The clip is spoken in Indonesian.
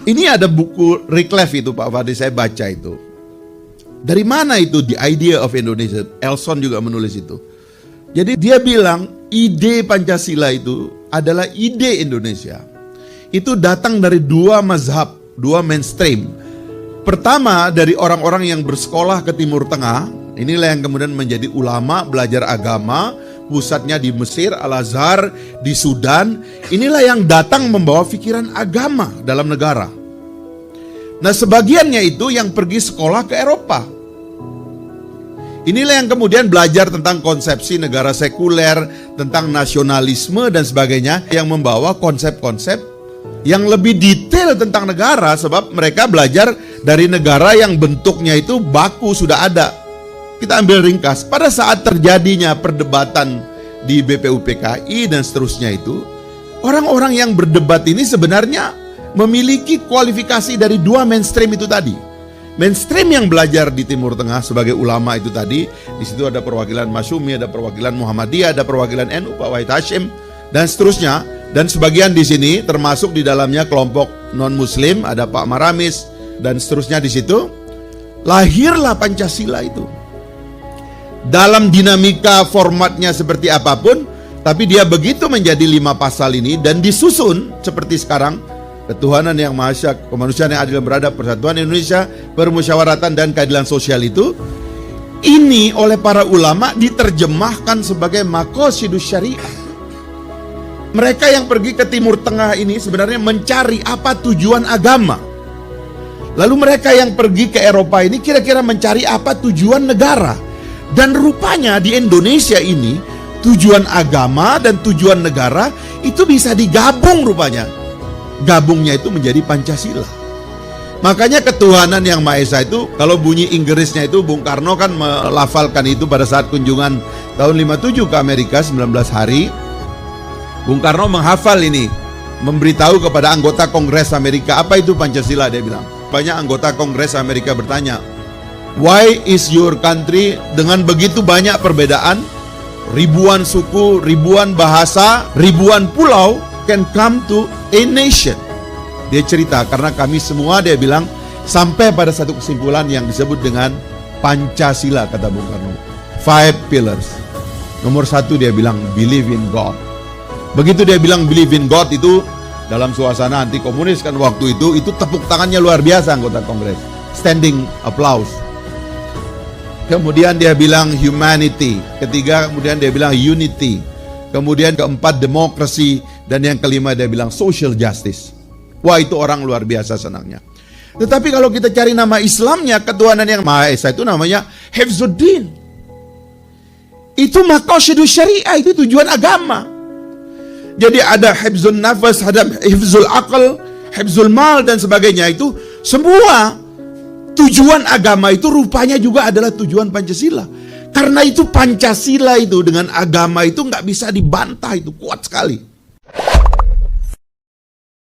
Ini ada buku Wycliffe itu Pak Fadli, saya baca itu. Dari mana itu The Idea of Indonesia? Elson juga menulis itu. Jadi dia bilang ide Pancasila itu adalah ide Indonesia. Itu datang dari dua mazhab, dua mainstream. Pertama dari orang-orang yang bersekolah ke Timur Tengah. Inilah yang kemudian menjadi ulama, belajar agama. Pusatnya di Mesir, Al-Azhar, di Sudan. Inilah yang datang membawa pikiran agama dalam negara. Nah sebagiannya itu yang pergi sekolah ke Eropa. Inilah yang kemudian belajar tentang konsepsi negara sekuler, tentang nasionalisme dan sebagainya, yang membawa konsep-konsep yang lebih detail tentang negara, sebab mereka belajar dari negara yang bentuknya itu baku sudah ada. Kita ambil ringkas, pada saat terjadinya perdebatan di BPUPKI dan seterusnya itu, orang-orang yang berdebat ini sebenarnya memiliki kualifikasi dari dua mainstream itu tadi. Mainstream yang belajar di Timur Tengah sebagai ulama itu tadi, di situ ada perwakilan Masyumi, ada perwakilan Muhammadiyah, ada perwakilan NU, Pak Wahid Hashim, dan seterusnya. Dan sebagian di sini termasuk di dalamnya kelompok non-Muslim, ada Pak Maramis, dan seterusnya di situ. Lahirlah Pancasila itu. Dalam dinamika formatnya seperti apapun, tapi dia begitu menjadi 5 pasal ini dan disusun seperti sekarang. Ketuhanan yang Maha Esa, kemanusiaan yang adil dan beradab, persatuan Indonesia, permusyawaratan dan keadilan sosial itu, ini oleh para ulama diterjemahkan sebagai maqasidus syariah. Mereka yang pergi ke Timur Tengah ini sebenarnya mencari apa tujuan agama. Lalu mereka yang pergi ke Eropa ini kira-kira mencari apa tujuan negara. Dan rupanya di Indonesia ini tujuan agama dan tujuan negara itu bisa digabung rupanya. Gabungnya itu menjadi Pancasila. Makanya ketuhanan yang Maha Esa itu, kalau bunyi Inggrisnya itu, Bung Karno kan melafalkan itu pada saat kunjungan tahun 57 ke Amerika 19 hari. Bung Karno menghafal ini, memberitahu kepada anggota Kongres Amerika, apa itu Pancasila, dia bilang. Banyak anggota Kongres Amerika bertanya, why is your country, dengan begitu banyak perbedaan, ribuan suku, ribuan bahasa, ribuan pulau, can come to a nation. Dia cerita karena kami semua, dia bilang, sampai pada satu kesimpulan yang disebut dengan Pancasila, kata Bung Karno. 5 pillars. Nomor 1 dia bilang believe in God. Begitu dia bilang believe in God itu, dalam suasana anti komunis kan waktu itu tepuk tangannya luar biasa anggota Kongres. Standing applause. Kemudian dia bilang humanity. Ketiga kemudian dia bilang unity. Kemudian keempat demokrasi. Dan yang kelima dia bilang social justice. Wah itu orang luar biasa senangnya. Tetapi kalau kita cari nama Islamnya, ketuhanan yang Maha Esa itu namanya Hifzuddin. Itu maqasidus syariah, itu tujuan agama. Jadi ada hifzul nafas, ada hifzul aql, hifzul mal dan sebagainya, itu semua tujuan agama itu rupanya juga adalah tujuan Pancasila. Karena itu Pancasila itu dengan agama itu nggak bisa dibantah, itu kuat sekali.